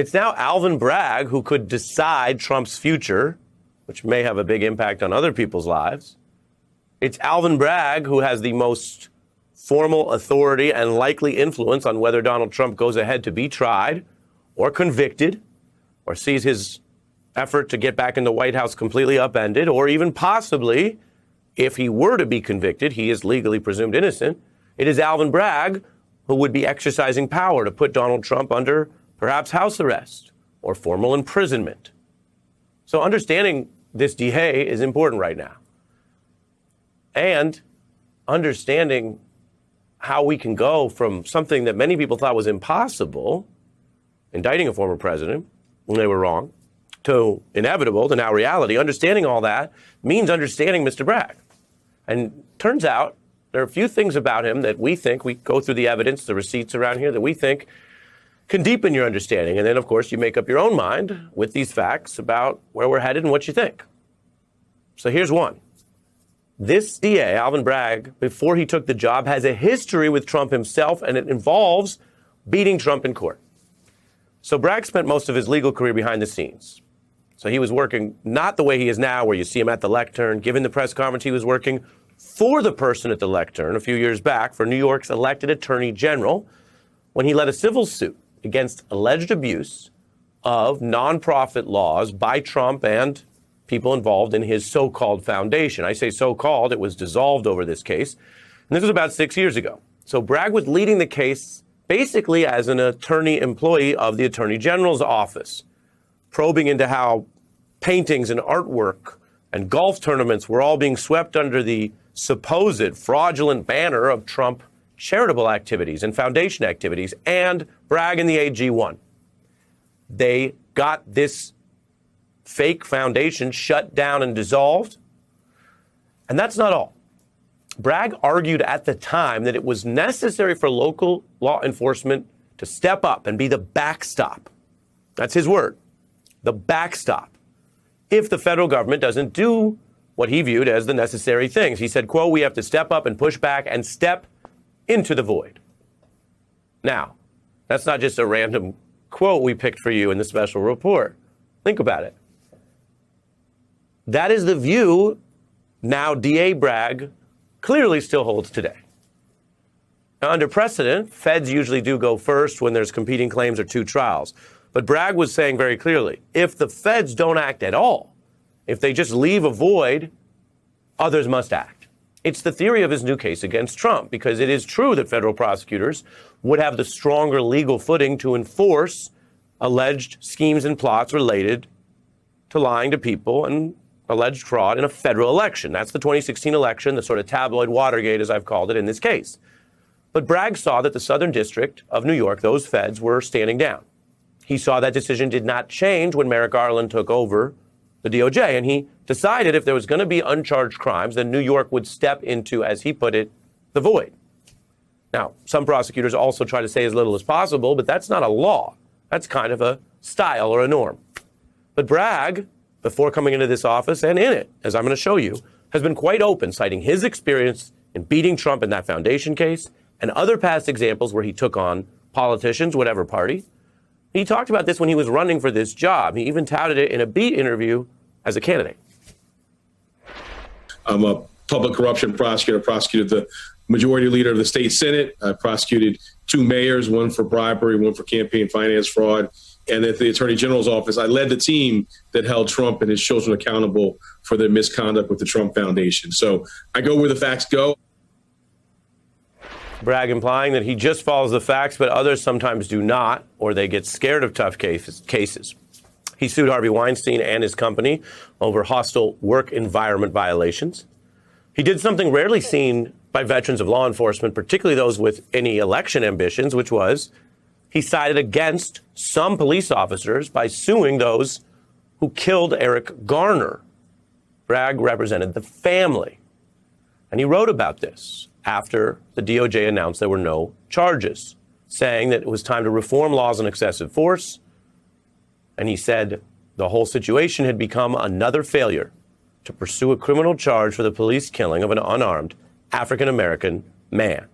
It's now Alvin Bragg who could decide Trump's future, which may have a big impact on other people's lives. It's Alvin Bragg who has the most formal authority and likely influence on whether Donald Trump goes ahead to be tried or convicted or sees his effort to get back in the White House completely upended, or even possibly, if he were to be convicted, he is legally presumed innocent. It is Alvin Bragg who would be exercising power to put Donald Trump under perhaps house arrest or formal imprisonment. So understanding this DA is important right now. And understanding how we can go from something that many people thought was impossible, indicting a former president when they were wrong, to inevitable, to now reality. Understanding all that means understanding Mr. Bragg. And turns out there are a few things about him that we think, we go through the evidence, the receipts around here, that we think can deepen your understanding. And then, of course, you make up your own mind with these facts about where we're headed and what you think. So here's one. This DA, Alvin Bragg, before he took the job, has a history with Trump himself, and it involves beating Trump in court. So Bragg spent most of his legal career behind the scenes. So he was working not the way he is now, where you see him at the lectern. Given the press conference, he was working for the person at the lectern a few years back for New York's elected attorney general when he led a civil suit against alleged abuse of nonprofit laws by Trump and people involved in his so-called foundation. I say so-called, it was dissolved over this case. And this was about 6 years ago. So Bragg was leading the case basically as an attorney employee of the Attorney General's office, probing into how paintings and artwork and golf tournaments were all being swept under the supposed fraudulent banner of Trump charitable activities and foundation activities, and Bragg and the AG won. They got this fake foundation shut down and dissolved. And that's not all. Bragg argued at the time that it was necessary for local law enforcement to step up and be the backstop. That's his word, the backstop, if the federal government doesn't do what he viewed as the necessary things. He said, quote, "We have to step up and push back and step into the void." Now, that's not just a random quote we picked for you in the special report. Think about it. That is the view now DA Bragg clearly still holds today. Now, under precedent, feds usually do go first when there's competing claims or two trials. But Bragg was saying very clearly, if the feds don't act at all, if they just leave a void, others must act. It's the theory of his new case against Trump, because it is true that federal prosecutors would have the stronger legal footing to enforce alleged schemes and plots related to lying to people and alleged fraud in a federal election. That's the 2016 election, the sort of tabloid Watergate, as I've called it in this case. But Bragg saw that the Southern District of New York, those feds, were standing down. He saw that decision did not change when Merrick Garland took over the DOJ, and he decided if there was going to be uncharged crimes, then New York would step into, as he put it, the void. Now, some prosecutors also try to say as little as possible, but that's not a law. That's kind of a style or a norm. But Bragg, before coming into this office and in it, as I'm going to show you, has been quite open, citing his experience in beating Trump in that foundation case and other past examples where he took on politicians, whatever party. He talked about this when he was running for this job. He even touted it in a Beat interview as a candidate. I'm a public corruption prosecutor, prosecuted the majority leader of the state Senate. I prosecuted 2 mayors, one for bribery, one for campaign finance fraud. And at the Attorney General's office, I led the team that held Trump and his children accountable for their misconduct with the Trump Foundation. So I go where the facts go. Bragg implying that he just follows the facts, but others sometimes do not, or they get scared of tough cases. He sued Harvey Weinstein and his company over hostile work environment violations. He did something rarely seen by veterans of law enforcement, particularly those with any election ambitions, which was he sided against some police officers by suing those who killed Eric Garner. Bragg represented the family. And he wrote about this after the DOJ announced there were no charges, saying that it was time to reform laws on excessive force. And he said the whole situation had become another failure to pursue a criminal charge for the police killing of an unarmed African-American man.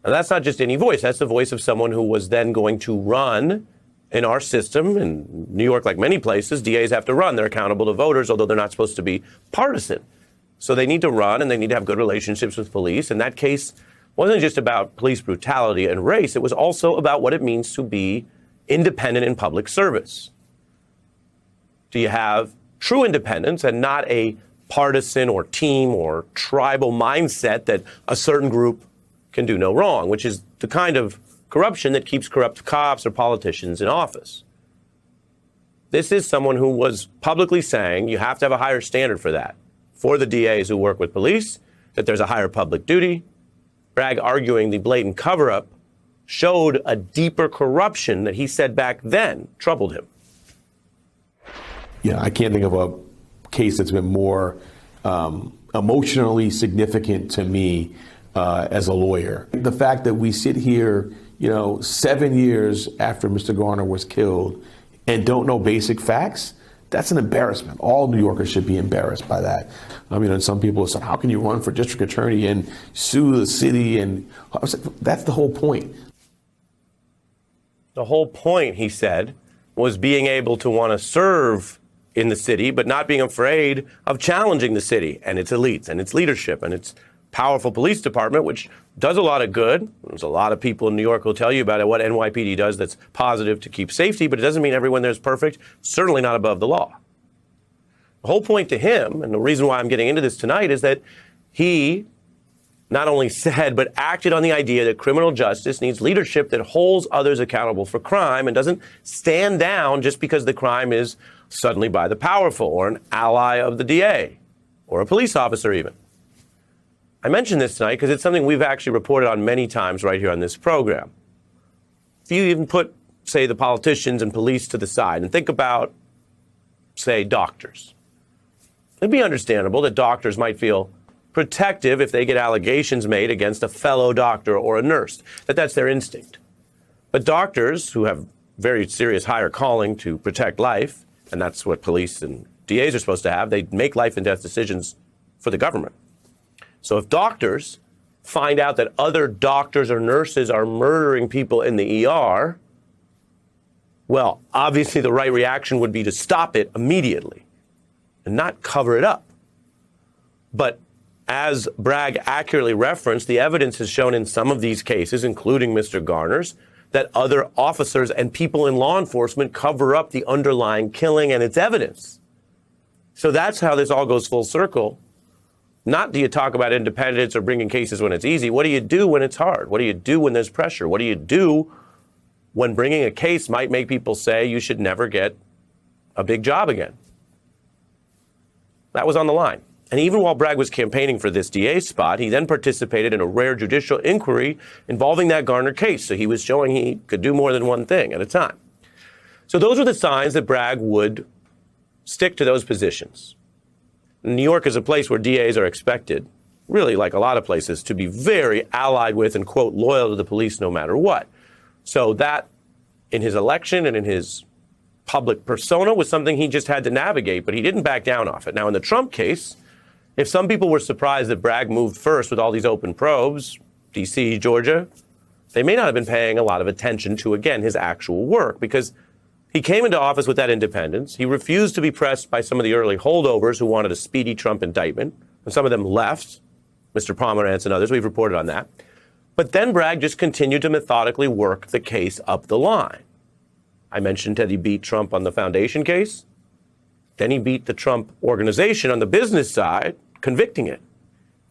And that's not just any voice. That's the voice of someone who was then going to run in our system, in New York, like many places, DAs have to run. They're accountable to voters, although they're not supposed to be partisan. So they need to run and they need to have good relationships with police. And that case wasn't just about police brutality and race. It was also about what it means to be independent in public service. Do you have true independence and not a partisan or team or tribal mindset that a certain group can do no wrong, which is the kind of corruption that keeps corrupt cops or politicians in office. This is someone who was publicly saying you have to have a higher standard for that, for the DAs who work with police, that there's a higher public duty. Bragg arguing the blatant cover-up showed a deeper corruption that he said back then troubled him. Yeah, I can't think of a case that's been more emotionally significant to me as a lawyer. The fact that we sit here, 7 years after Mr. Garner was killed and don't know basic facts, that's an embarrassment. All New Yorkers should be embarrassed by that. And some people have said, how can you run for district attorney and sue the city? And I was like, that's the whole point. The whole point, he said, was being able to want to serve in the city, but not being afraid of challenging the city and its elites and its leadership and its powerful police department, which does a lot of good. There's a lot of people in New York who'll tell you about it, what NYPD does that's positive to keep safety, but it doesn't mean everyone there is perfect, certainly not above the law. The whole point to him, and the reason why I'm getting into this tonight, is that he not only said, but acted on the idea that criminal justice needs leadership that holds others accountable for crime and doesn't stand down just because the crime is suddenly by the powerful or an ally of the DA or a police officer even. I mention this tonight because it's something we've actually reported on many times right here on this program. If you even put, say, the politicians and police to the side and think about, say, doctors, it'd be understandable that doctors might feel protective if they get allegations made against a fellow doctor or a nurse, that's their instinct. But doctors who have very serious higher calling to protect life, and that's what police and DAs are supposed to have, they make life and death decisions for the government. So if doctors find out that other doctors or nurses are murdering people in the ER, well, obviously the right reaction would be to stop it immediately and not cover it up. But as Bragg accurately referenced, the evidence has shown in some of these cases, including Mr. Garner's, that other officers and people in law enforcement cover up the underlying killing and its evidence. So that's how this all goes full circle. Not do you talk about independence or bringing cases when it's easy. What do you do when it's hard? What do you do when there's pressure? What do you do when bringing a case might make people say you should never get a big job again? That was on the line. And even while Bragg was campaigning for this DA spot, he then participated in a rare judicial inquiry involving that Garner case. So he was showing he could do more than one thing at a time. So those are the signs that Bragg would stick to those positions. New York is a place where DAs are expected, really like a lot of places, to be very allied with and, quote, loyal to the police no matter what. So that, in his election and in his public persona, was something he just had to navigate, but he didn't back down off it. Now, in the Trump case, if some people were surprised that Bragg moved first with all these open probes, D.C., Georgia, they may not have been paying a lot of attention to, again, his actual work, because he came into office with that independence. He refused to be pressed by some of the early holdovers who wanted a speedy Trump indictment, and some of them left, Mr. Pomerantz and others. We've reported on that. But then Bragg just continued to methodically work the case up the line. I mentioned that he beat Trump on the foundation case. Then he beat the Trump organization on the business side, convicting it,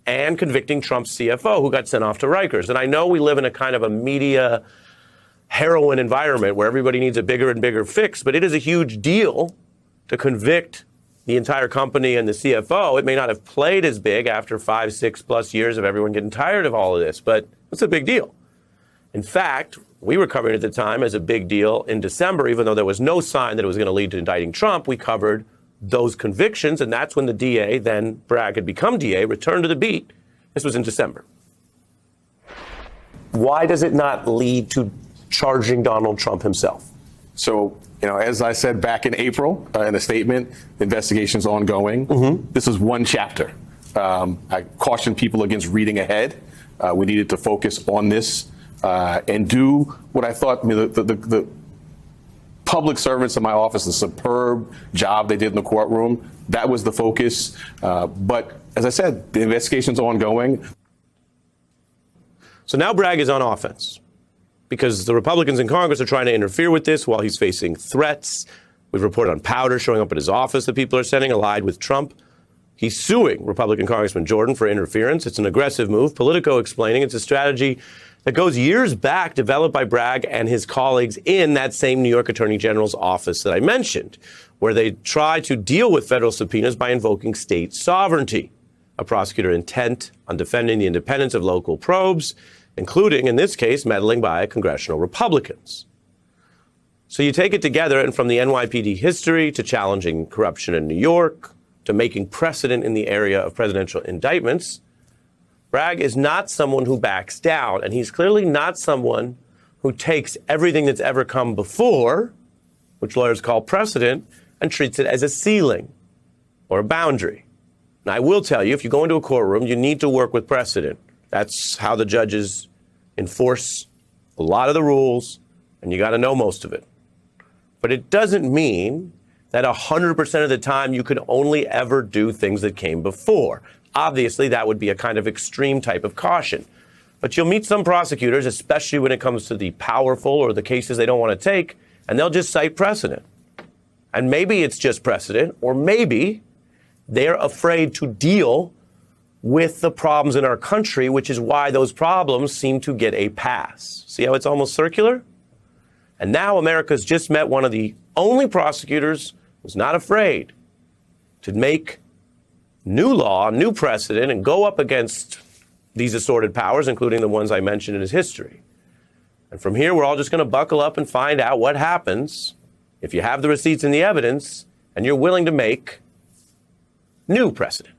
and convicting Trump's CFO, who got sent off to Rikers. And I know we live in a kind of a media heroin environment where everybody needs a bigger and bigger fix, but it is a huge deal to convict the entire company and the CFO. It may not have played as big after 5, 6+ years of everyone getting tired of all of this, but it's a big deal. In fact, we were covering it at the time as a big deal in December, even though there was no sign that it was going to lead to indicting Trump. We covered those convictions, and that's when the DA, then Bragg had become DA, returned to the beat. This was in December. Why does it not lead to charging Donald Trump himself? So, as I said back in April in a statement, the investigation's ongoing. This is one chapter. I cautioned people against reading ahead. We needed to focus on this and do what I thought public servants in my office, a superb job they did in the courtroom. That was the focus. But as I said, the investigation's ongoing. So now Bragg is on offense because the Republicans in Congress are trying to interfere with this while he's facing threats. We've reported on powder showing up at his office that people are sending allied with Trump. He's suing Republican Congressman Jordan for interference. It's an aggressive move. Politico explaining it's a strategy that goes years back, developed by Bragg and his colleagues in that same New York Attorney General's office that I mentioned, where they try to deal with federal subpoenas by invoking state sovereignty. A prosecutor intent on defending the independence of local probes, including, in this case, meddling by congressional Republicans. So you take it together, and from the NYPD history to challenging corruption in New York to making precedent in the area of presidential indictments, Bragg is not someone who backs down, and he's clearly not someone who takes everything that's ever come before, which lawyers call precedent, and treats it as a ceiling or a boundary. Now, I will tell you, if you go into a courtroom, you need to work with precedent. That's how the judges enforce a lot of the rules, and you got to know most of it. But it doesn't mean that 100% of the time you could only ever do things that came before. Obviously, that would be a kind of extreme type of caution. But you'll meet some prosecutors, especially when it comes to the powerful or the cases they don't want to take, and they'll just cite precedent. And maybe it's just precedent, or maybe they're afraid to deal with the problems in our country, which is why those problems seem to get a pass. See how it's almost circular? And now America's just met one of the only prosecutors who's not afraid to make new law, new precedent, and go up against these assorted powers, including the ones I mentioned in his history. And from here, we're all just going to buckle up and find out what happens if you have the receipts and the evidence and you're willing to make new precedent.